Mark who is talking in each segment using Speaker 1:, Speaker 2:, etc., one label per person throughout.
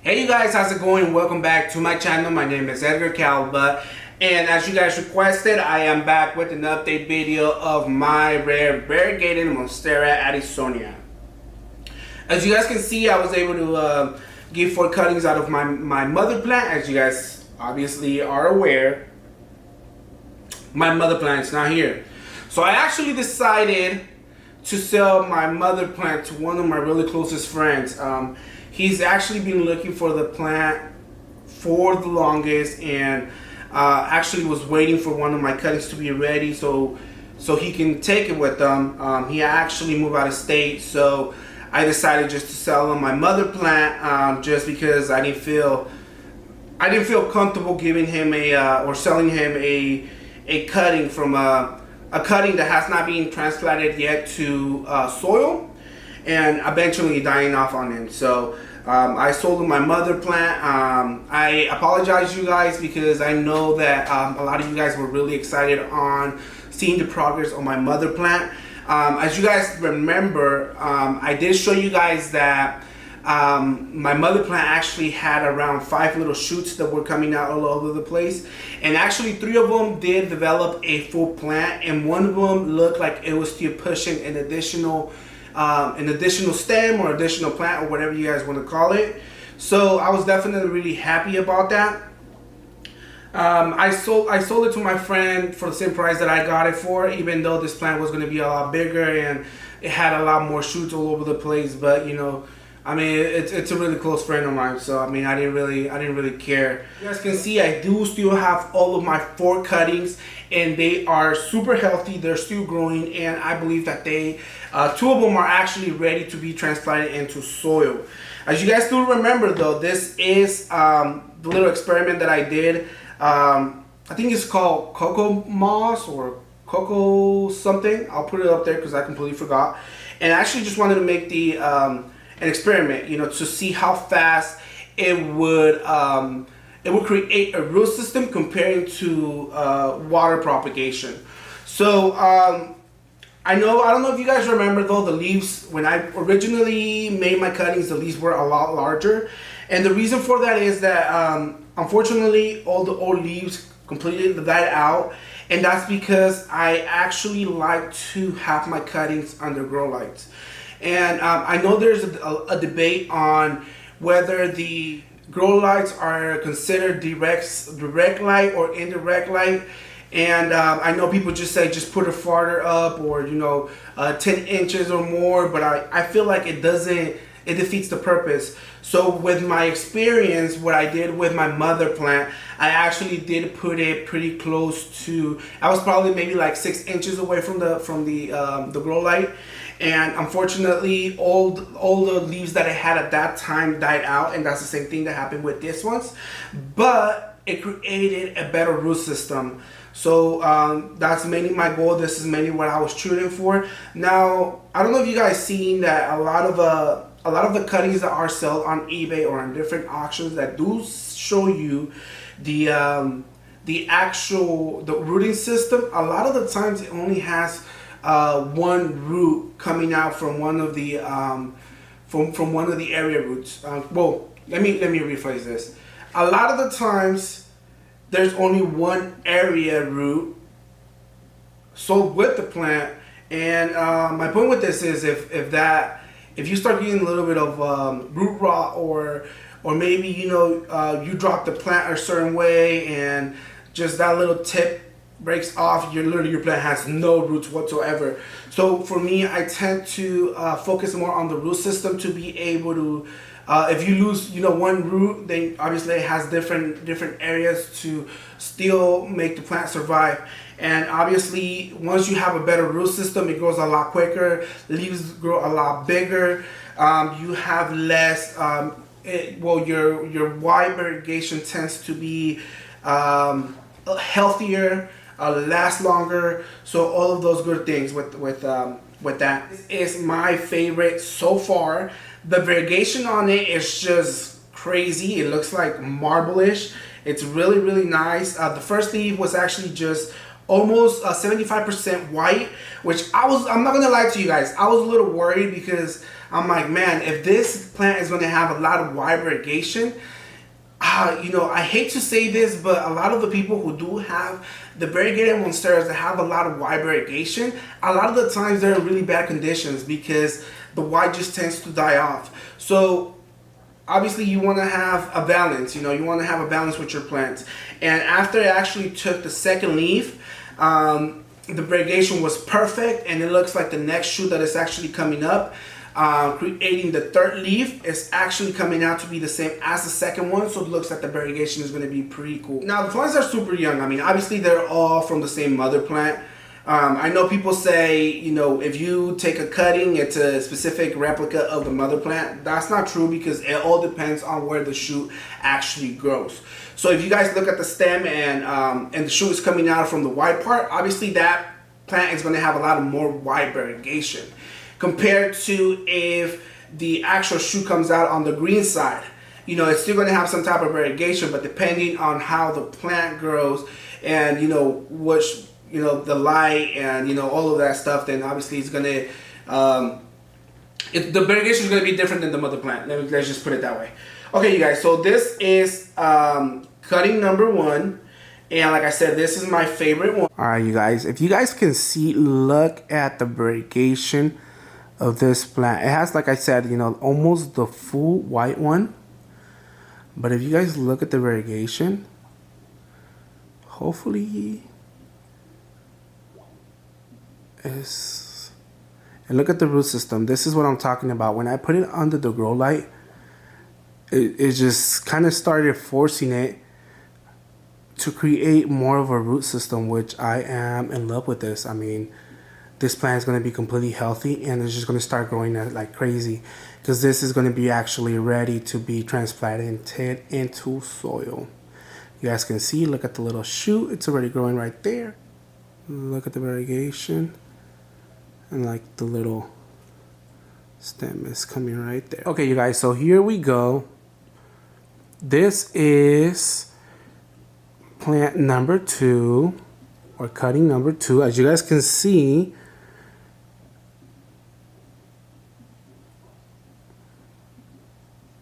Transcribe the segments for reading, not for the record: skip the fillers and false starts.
Speaker 1: Hey you guys, how's it going? Welcome back to my channel. My name is Edgar Calva, and as you guys requested, I am back with an update video of my rare Variegated Monstera Adansonii. As you guys can see, I was able to get 4 cuttings out of my mother plant. As you guys obviously are aware, my mother plant is not here. So I actually decided to sell my mother plant to one of my really closest friends. He's actually been looking for the plant for the longest, and actually was waiting for one of my cuttings to be ready so he can take it with them. He actually moved out of state, so I decided just to sell him my mother plant, just because I didn't feel comfortable giving him or selling him a cutting from a cutting that has not been transplanted yet to soil and eventually dying off on him. So I sold him my mother plant. I apologize, you guys, because I know that a lot of you guys were really excited on seeing the progress on my mother plant. As you guys remember, I did show you guys that my mother plant actually had around 5 little shoots that were coming out all over the place, and actually 3 of them did develop a full plant, and 1 of them looked like it was still pushing an additional stem or additional plant or whatever you guys want to call it. So I was definitely really happy about that. I sold it to my friend for the same price that I got it for, even though this plant was going to be a lot bigger and it had a lot more shoots all over the place. But you know, I mean, it's a really close friend of mine, so I mean, I didn't really care. You guys can see I do still have all of my 4 cuttings, and they are super healthy. They're still growing, and I believe that 2 of them are actually ready to be transplanted into soil. As you guys still remember, though, this is the little experiment that I did. I think it's called cocoa moss or cocoa something. I'll put it up there because I completely forgot. And I actually just wanted to make the an experiment, you know, to see how fast it would create a root system comparing to water propagation. So I don't know if you guys remember, though, the leaves when I originally made my cuttings, the leaves were a lot larger, and the reason for that is that unfortunately all the old leaves completely died out, and that's because I actually like to have my cuttings under grow lights. And I know there's a debate on whether the grow lights are considered direct light or indirect light. And I know people just say just put it farther up, or you know, 10 inches or more, but I feel like it defeats the purpose. So with my experience, what I did with my mother plant, I actually did put it pretty close to, I was probably maybe like 6 inches away from the grow light. And unfortunately, all the leaves that I had at that time died out, and that's the same thing that happened with this ones. But it created a better root system. So that's mainly my goal. This is mainly what I was shooting for. Now, I don't know if you guys seen that a lot of the cuttings that are sold on eBay or on different auctions that do show you the rooting system. A lot of the times it only has 1 root coming out from one of the from one of the area roots. Well, let me rephrase this. A lot of the times there's only 1 area root sold with the plant, and my point with this is if you start getting a little bit of root rot, or maybe, you know, you drop the plant a certain way and just that little tip breaks off, your plant has no roots whatsoever. So for me, I tend to focus more on the root system to be able to, if you lose, you know, 1 root, then obviously it has different areas to still make the plant survive. And obviously, once you have a better root system, it grows a lot quicker, leaves grow a lot bigger, you have less, your wide variegation tends to be healthier, last longer. So all of those good things with that. This is my favorite so far. The variegation on it is just crazy. It looks like marble-ish. It's really nice. The first leaf was actually just almost 75% white, which I'm not gonna lie to you guys, I was a little worried because I'm like, man, if this plant is gonna have a lot of wide variegation, you know, I hate to say this, but a lot of the people who do have the variegated monsteras that have a lot of wide variegation, a lot of the times they're in really bad conditions because the white just tends to die off. So obviously you want to have a balance, you know, you want to have a balance with your plants. And after I actually took the second leaf, the variegation was perfect, and it looks like the next shoot that is actually coming up, creating the third leaf, is actually coming out to be the same as the second one, so it looks like the variegation is going to be pretty cool. Now the plants are super young. I mean, obviously they're all from the same mother plant. I know people say, you know, if you take a cutting, it's a specific replica of the mother plant. That's not true because it all depends on where the shoot actually grows. So if you guys look at the stem and the shoot is coming out from the white part, obviously that plant is going to have a lot of more wide variegation compared to if the actual shoot comes out on the green side. You know, it's still going to have some type of variegation, but depending on how the plant grows and, you know, which, you know, the light and, you know, all of that stuff, then obviously it's going to, the variegation is going to be different than the mother plant. Let's just put it that way. Okay, you guys, so this is cutting number 1. And like I said, this is my favorite one. All right, you guys, if you guys can see, look at the variegation of this plant. It has, like I said, you know, almost the full white one. But if you guys look at the variegation, hopefully is, and look at the root system. This is what I'm talking about. When I put it under the grow light, it just kind of started forcing it to create more of a root system, which I am in love with this. I mean, this plant is going to be completely healthy and it's just going to start growing like crazy because this is going to be actually ready to be transplanted into soil. You guys can see, look at the little shoot. It's already growing right there. Look at the variegation. And like the little stem is coming right there. Okay, you guys, so here we go. This is plant number 2, or cutting number 2. As you guys can see,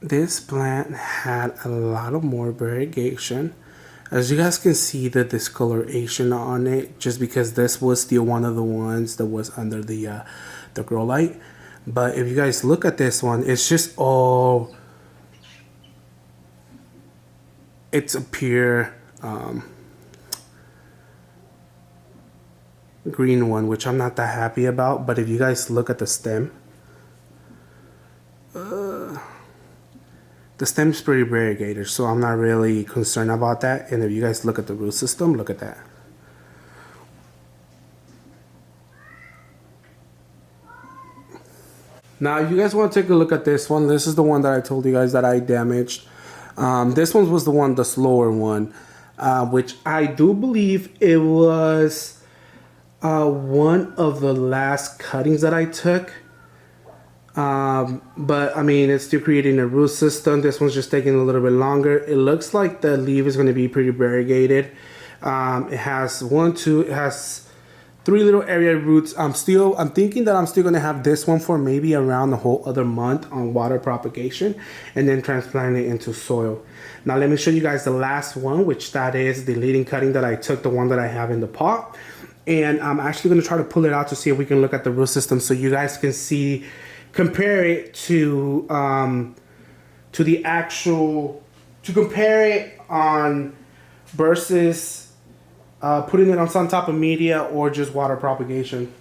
Speaker 1: this plant had a lot of more variegation. As you guys can see, the discoloration on it, just because this was still one of the ones that was under the grow light. But if you guys look at this one, it's just all, it's a pure green one, which I'm not that happy about. But if you guys look at the stem, the stem's pretty variegated, so I'm not really concerned about that. And if you guys look at the root system, look at that. Now, you guys want to take a look at this one. This is the one that I told you guys that I damaged. This one was the slower one, which I do believe it was one of the last cuttings that I took. But I mean, it's still creating a root system. This one's just taking a little bit longer. It looks like the leaf is going to be pretty variegated. It has it has 3 little area roots. I'm thinking that I'm still going to have this one for maybe around the whole other month on water propagation, and then transplant it into soil. Now let me show you guys the last one, which that is the leading cutting that I took, the one that I have in the pot. And I'm actually going to try to pull it out to see if we can look at the root system so you guys can see, compare it to the actual, to compare it on versus putting it on some type of media or just water propagation.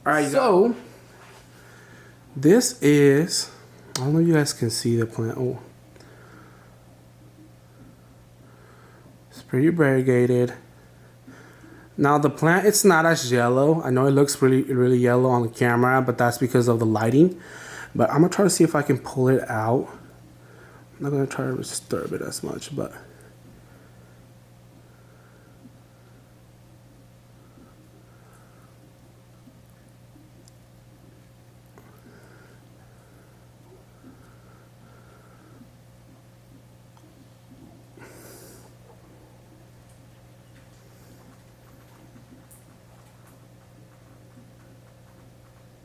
Speaker 1: All right, so this is, I don't know if you guys can see the plant. Oh, it's pretty variegated. Now the plant, it's not as yellow. I know it looks really yellow on the camera, but that's because of the lighting. But I'm gonna try to see if I can pull it out. I'm not gonna try to disturb it as much, but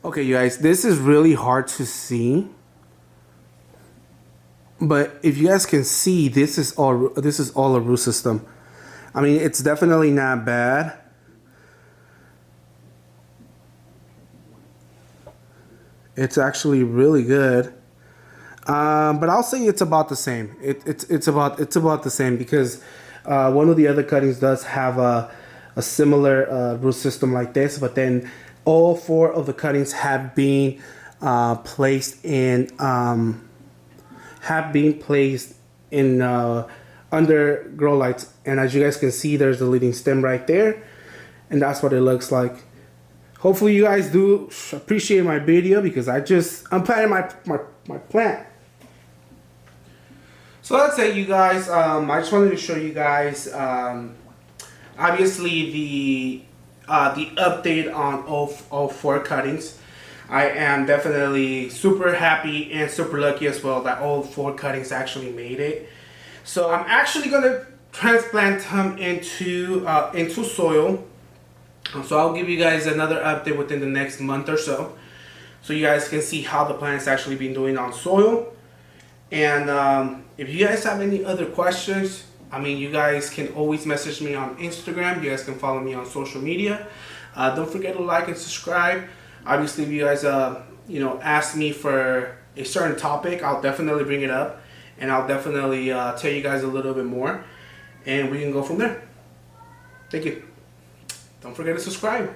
Speaker 1: Okay, you guys, this is really hard to see. But if you guys can see, this is all a root system. I mean, it's definitely not bad. It's actually really good. But I'll say it's about the same. It's about the same because one of the other cuttings does have a similar root system like this, but then all four of the cuttings have been placed in under grow lights, and as you guys can see, there's the leading stem right there, and that's what it looks like. Hopefully you guys do appreciate my video because I'm planting my plant. So that's it, you guys. I just wanted to show you guys obviously the update on all four cuttings. I am definitely super happy and super lucky as well that all four cuttings actually made it. So I'm actually gonna transplant them into soil. So I'll give you guys another update within the next month or so you guys can see how the plant's actually been doing on soil. And if you guys have any other questions, I mean, you guys can always message me on Instagram. You guys can follow me on social media. Don't forget to like and subscribe. Obviously, if you guys ask me for a certain topic, I'll definitely bring it up, and I'll definitely tell you guys a little bit more, and we can go from there. Thank you. Don't forget to subscribe.